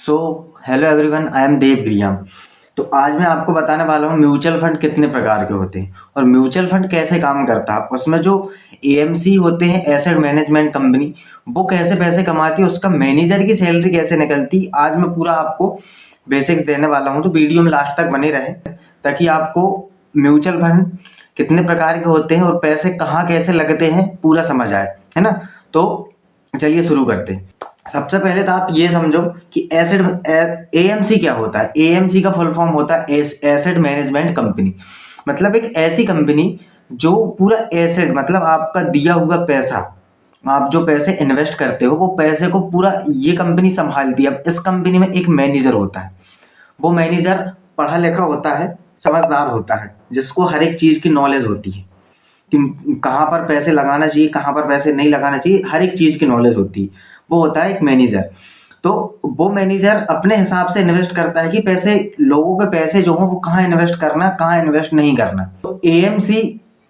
So hello everyone, I am Dev Griyam. तो आज मैं आपको बताने वाला हूँ म्यूचुअल फंड कितने प्रकार के होते हैं और म्यूचुअल फंड कैसे काम करता है। उसमें जो एएमसी होते हैं, एसेट मैनेजमेंट कंपनी, वो कैसे पैसे कमाती है, उसका मैनेजर की सैलरी कैसे निकलती, आज मैं पूरा आपको बेसिक्स देने वाला हूँ। तो वीडियो में लास्ट तक बने रहे ताकि आपको म्यूचुअल फंड कितने प्रकार के होते हैं और पैसे कहाँ कैसे लगते हैं पूरा समझ आए, है ना। तो चलिए शुरू करते हैं। सबसे पहले तो आप ये समझो कि एसेट एएमसी क्या होता है। एएमसी का फुल फॉर्म होता है एसेट मैनेजमेंट कंपनी। मतलब एक ऐसी कंपनी जो पूरा एसेट, मतलब आपका दिया हुआ पैसा, आप जो पैसे इन्वेस्ट करते हो वो पैसे को पूरा ये कंपनी संभालती है। अब इस कंपनी में एक मैनेजर होता है। वो मैनेजर पढ़ा लिखा होता है, समझदार होता है, जिसको हर एक चीज़ की नॉलेज होती है कि कहाँ पर पैसे लगाना चाहिए, कहाँ पर पैसे नहीं लगाना चाहिए, हर एक चीज़ की नॉलेज होती है। वो होता है एक मैनेजर। तो वो मैनेजर अपने हिसाब से इन्वेस्ट करता है कि पैसे, लोगों के पैसे जो हों वो कहाँ इन्वेस्ट करना, कहाँ इन्वेस्ट नहीं करना। तो एएमसी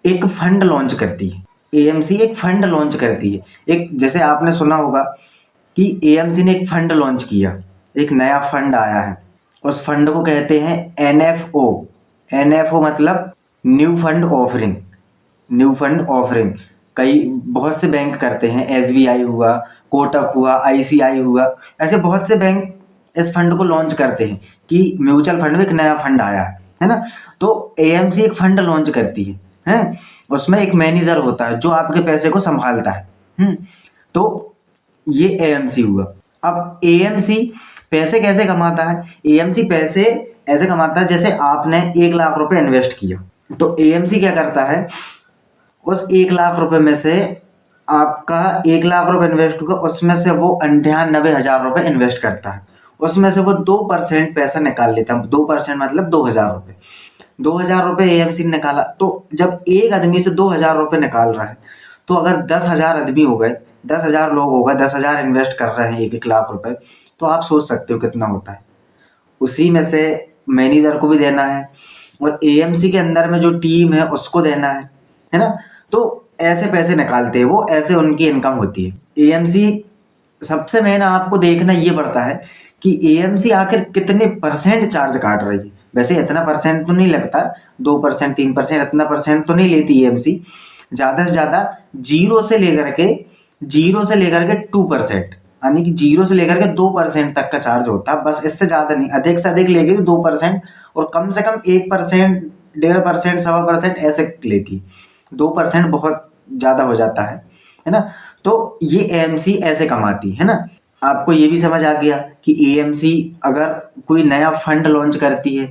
एक फंड लॉन्च करती है। एएमसी एक फंड लॉन्च करती है। एक, जैसे आपने सुना होगा कि एएमसी ने एक फंड लॉन्च किया, एक नया फंड आया है। उस फंड को कहते हैं एनएफओ। एनएफओ मतलब new fund offering. New fund offering कई बहुत से बैंक करते हैं। एसबीआई हुआ, कोटक हुआ, आईसीआई हुआ, ऐसे बहुत से बैंक इस फंड को लॉन्च करते हैं कि म्यूचुअल फंड में एक नया फंड आया है ना। तो एएमसी एक फंड लॉन्च करती है। उसमें एक मैनेजर होता है जो आपके पैसे को संभालता है। तो ये एएमसी हुआ। अब एएमसी पैसे कैसे कमाता है। एएमसी पैसे ऐसे कमाता है जैसे आपने 1 लाख रुपए इन्वेस्ट किया, तो एएमसी क्या करता है, उस 1 लाख रुपए में से आपका 1 लाख रुपए इन्वेस्ट हुआ, उसमें से वो 98,000 रुपए इन्वेस्ट करता है। उसमें से वो 2% पैसा निकाल लेता है। 2% मतलब 2,000 रुपए। 2,000 रुपए एएमसी ने निकाला। तो जब एक आदमी से 2,000 रुपए निकाल रहा है, तो अगर 10,000 आदमी हो गए, 10,000 लोग हो गए, 10,000 इन्वेस्ट कर रहे हैं 1-1 लाख रुपए, तो आप सोच सकते हो कितना होता है। उसी में से मैनेजर को भी देना है और एएमसी के अंदर में जो टीम है उसको देना है ना। तो ऐसे पैसे निकालते हैं वो, ऐसे उनकी इनकम होती है। एएमसी सबसे मेन आपको देखना ये पड़ता है कि एएमसी आखिर कितने परसेंट चार्ज काट रही है। वैसे इतना परसेंट तो नहीं लगता, 2%, 3%, इतना परसेंट तो नहीं लेती एएमसी। ज़्यादा से ज़्यादा जीरो से लेकर के 2%, यानी कि 0 से लेकर के 2% तक का चार्ज होता है। बस इससे ज़्यादा नहीं। अधिक से अधिक लेगी तो 2%, और कम से कम 1%, 1.5%, 1.25% ऐसे लेती। 2% बहुत ज़्यादा हो जाता है ना। तो ये एएमसी ऐसे कमाती है ना। आपको ये भी समझ आ गया कि एएमसी अगर कोई नया फंड लॉन्च करती है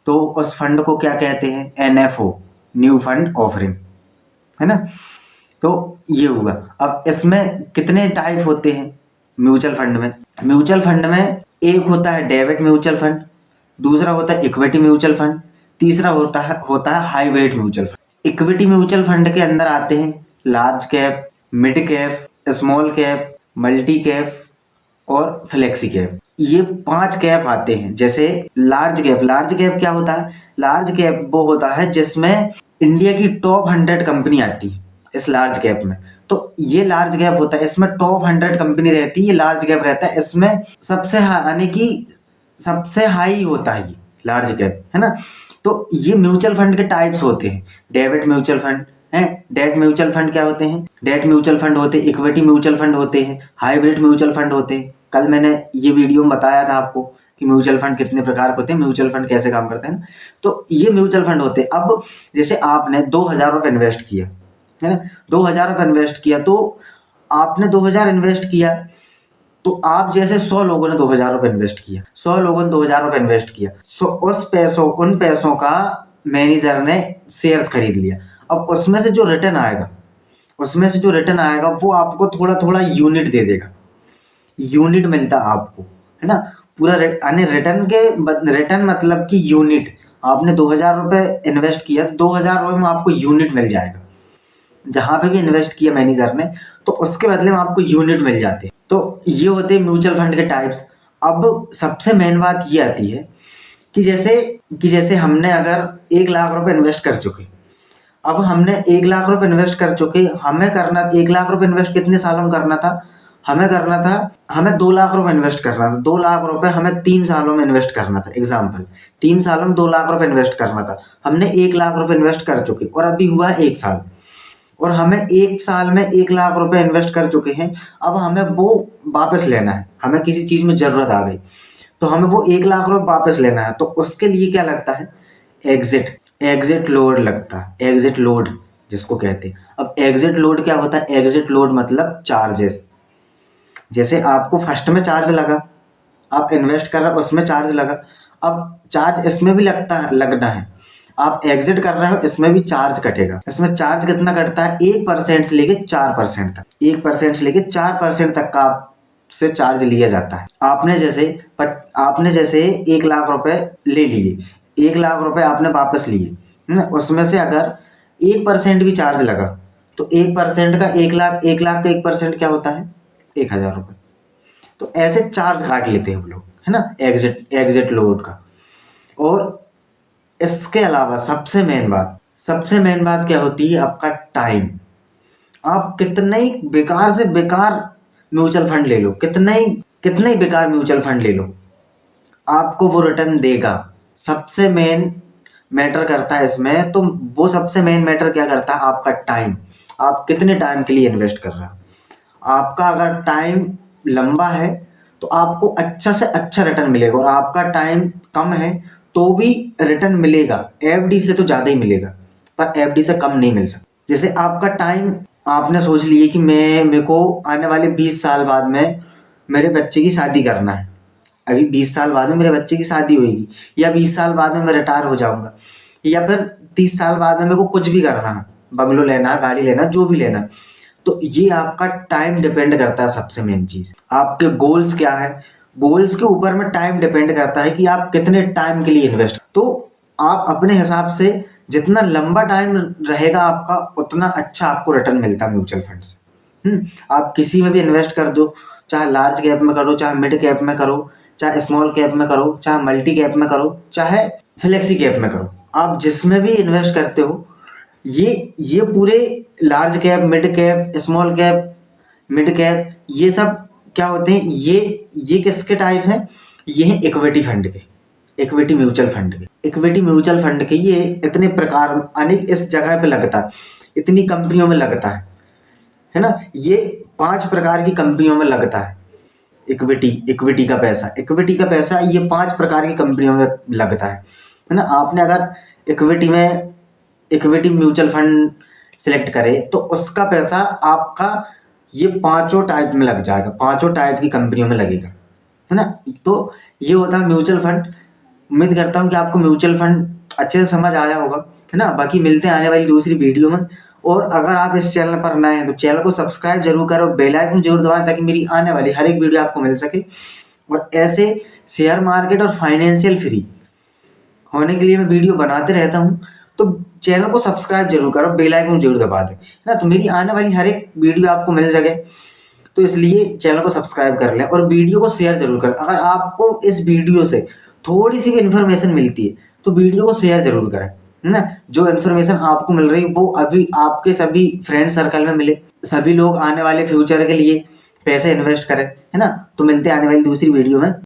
तो उस फंड को क्या कहते हैं, एनएफओ, न्यू फंड ऑफरिंग, है ना। तो ये हुआ। अब इसमें कितने टाइप होते हैं म्यूचुअल फंड में। म्यूचुअल फंड में एक होता है डेबिट म्यूचुअल फंड, दूसरा होता है इक्विटी म्यूचुअल फंड, तीसरा होता है hybrid mutual fund. Equity mutual fund के अंदर आते हैं large cap, mid cap, small cap, multi cap और फ्लेक्सी कैप। ये 5 कैप आते हैं। जैसे लार्ज कैप क्या होता है। लार्ज कैप वो होता है जिसमें इंडिया की टॉप 100 कंपनी आती है इस लार्ज कैप में। तो ये लार्ज कैप होता है, इसमें टॉप 100 कंपनी रहती है, ये लार्ज कैप रहता है। इसमें सबसे यानी कि सबसे हाई होता है ये लार्ज कैप, है ना। तो ये म्यूचुअल फंड के टाइप्स होते हैं। डेबिट म्यूचुअल फंड है। डेट म्यूचुअल फंड क्या होते हैं, डेट म्यूचुअल फंड होते हैं, इक्विटी म्यूचुअल फंड होते हैं, हाइब्रिड म्यूचुअल फंड होते हैं। कल मैंने ये वीडियो में बताया था आपको कि म्यूचुअल फंड कितने प्रकार के होते हैं, म्यूचुअल फंड कैसे काम करते हैं ना। तो ये म्यूचुअल फंड होते हैं। अब जैसे आपने 2,000 रुपये इन्वेस्ट किया, है ना, 2,000 रुपये इन्वेस्ट किया, तो आपने 2,000 इन्वेस्ट किया, तो आप जैसे 100 लोगों ने 2,000 रुपये इन्वेस्ट किया, 100 लोगों ने 2,000 रुपये इन्वेस्ट किया, सो उन पैसों का मैनेजर ने शेयर्स खरीद लिया। अब उसमें से जो रिटर्न आएगा वो आपको थोड़ा थोड़ा यूनिट दे देगा। यूनिट मिलता आपको, है ना। पूरा यानी रिटर्न मतलब कि यूनिट। आपने 2,000 रुपये इन्वेस्ट किया तो 2,000 रुपये में आपको यूनिट मिल जाएगा। जहाँ पे भी इन्वेस्ट किया मैनेजर ने, तो उसके बदले में आपको यूनिट मिल जाते हैं। तो ये होते हैं म्यूचुअल फंड के टाइप्स। अब सबसे मेन बात ये आती है कि जैसे हमने अगर 1 लाख रुपए इन्वेस्ट कर चुके, अब हमने 1 लाख रुपए इन्वेस्ट कर चुके, हमें करना 1 लाख रुपए इन्वेस्ट कितने सालों में करना था, हमें करना था, हमें 2 लाख रुपए इन्वेस्ट करना था। 2 लाख रुपए हमें 3 सालों में इन्वेस्ट करना था। एग्जाम्पल, 3 सालों में 2 लाख रुपए इन्वेस्ट करना था। हमने 1 लाख रुपए इन्वेस्ट कर चुके और अभी हुआ 1 साल, और हमें 1 साल में 1 लाख रुपए इन्वेस्ट कर चुके हैं। अब हमें वो वापस लेना है। हमें किसी चीज़ में ज़रूरत आ गई तो हमें वो 1 लाख रुपए वापस लेना है। तो उसके लिए क्या लगता है? एग्जिट लोड लगता है। एग्जिट लोड जिसको कहते हैं। अब एग्जिट लोड क्या होता है? एग्जिट लोड मतलब चार्जेस। जैसे आपको फर्स्ट में चार्ज लगा, आप इन्वेस्ट कर रहे हो उसमें चार्ज लगा, अब चार्ज इसमें भी लगना है। आप एग्जिट कर रहे हो इसमें भी चार्ज कटेगा। इसमें चार्ज कितना कटता है? 1% से लेके 4% तक। 1% से लेके 4% तक का से चार्ज लिया जाता है। आपने जैसे 1 लाख रुपए ले लिए, 1 लाख रुपए आपने वापस लिए, उसमें से अगर 1% भी चार्ज लगा तो 1% का 1 लाख का 1% क्या होता है? 1000 रुपये। तो ऐसे चार्ज काट लेते हैं हम लोग, है ना, एग्जिट लोड का। और इसके अलावा सबसे मेन बात क्या होती है? आपका टाइम। आप कितने ही बेकार से बेकार म्यूचुअल फंड ले लो, कितने ही बेकार म्यूचुअल फंड ले लो, आपको वो रिटर्न देगा। सबसे मेन मैटर करता है इसमें, तो वो सबसे मेन मैटर क्या करता है? आपका टाइम। आप कितने टाइम के लिए इन्वेस्ट कर रहे हो। आपका अगर टाइम लंबा है तो आपको अच्छा से अच्छा रिटर्न मिलेगा, और आपका टाइम कम है तो भी रिटर्न मिलेगा। एफडी से तो ज़्यादा ही मिलेगा, पर एफडी से कम नहीं मिल सकता। जैसे आपका टाइम, आपने सोच लिए कि मेरे को आने वाले 20 साल बाद में मेरे बच्चे की शादी करना है। अभी 20 साल बाद में मेरे बच्चे की शादी होगी, या 20 साल बाद में मैं रिटायर हो जाऊंगा, या फिर 30 साल बाद में मेरे को कुछ भी करना है, बंगलो लेना, गाड़ी लेना, जो भी लेना। तो ये आपका टाइम डिपेंड करता है। सबसे मेन चीज, आपके गोल्स क्या है, गोल्स के ऊपर में टाइम डिपेंड करता है कि आप कितने टाइम के लिए इन्वेस्ट। तो आप अपने हिसाब से जितना लंबा टाइम रहेगा आपका, उतना अच्छा आपको रिटर्न मिलता है म्यूचुअल फंड से। आप किसी में भी इन्वेस्ट कर दो, चाहे लार्ज कैप में करो, चाहे मिड कैप में करो, चाहे स्मॉल कैप में करो, चाहे मल्टी कैप में करो, चाहे फ्लेक्सी कैप में करो। आप जिसमें भी इन्वेस्ट करते हो, ये पूरे large cap, mid cap, small cap, mid cap, ये सब क्या होते हैं? ये किसके टाइप हैं? ये हैं इक्विटी फंड के, इक्विटी म्यूचुअल फंड के। इक्विटी म्यूचुअल फंड के ये इतने प्रकार, अनेक इस जगह पे लगता है, इतनी कंपनियों में लगता है ना। ये 5 प्रकार की कंपनियों में लगता है इक्विटी का पैसा ये 5 प्रकार की कंपनियों में लगता है ना। आपने अगर इक्विटी म्यूचुअल फंड सिलेक्ट करे तो उसका पैसा आपका ये 5 टाइप में लग जाएगा, 5 टाइप की कंपनियों में लगेगा, है ना। तो ये होता है म्यूचुअल फंड। उम्मीद करता हूँ कि आपको म्यूचुअल फंड अच्छे से समझ आया होगा, है ना। बाकी मिलते हैं आने वाली दूसरी वीडियो में। और अगर आप इस चैनल पर नए हैं तो चैनल को सब्सक्राइब जरूर करो, बेल आइकन जरूर दबाएं, ताकि मेरी आने वाली हर एक वीडियो आपको मिल सके। और ऐसे शेयर मार्केट और फाइनेंशियल फ्री होने के लिए मैं वीडियो बनाते रहता हूँ, तो चैनल को सब्सक्राइब जरूर करो, बेल आइकन जरूर दबा दें, है ना। तो मेरी आने वाली हर एक वीडियो आपको मिल सके, तो इसलिए चैनल को सब्सक्राइब कर लें और वीडियो को शेयर जरूर करें। अगर आपको इस वीडियो से थोड़ी सी भी इन्फॉर्मेशन मिलती है तो वीडियो को शेयर जरूर करें, है ना। जो इन्फॉर्मेशन आपको मिल रही है वो अभी आपके सभी फ्रेंड सर्कल में मिले, सभी लोग आने वाले फ्यूचर के लिए पैसे इन्वेस्ट करें, है ना। तो मिलते हैं आने वाली दूसरी वीडियो में।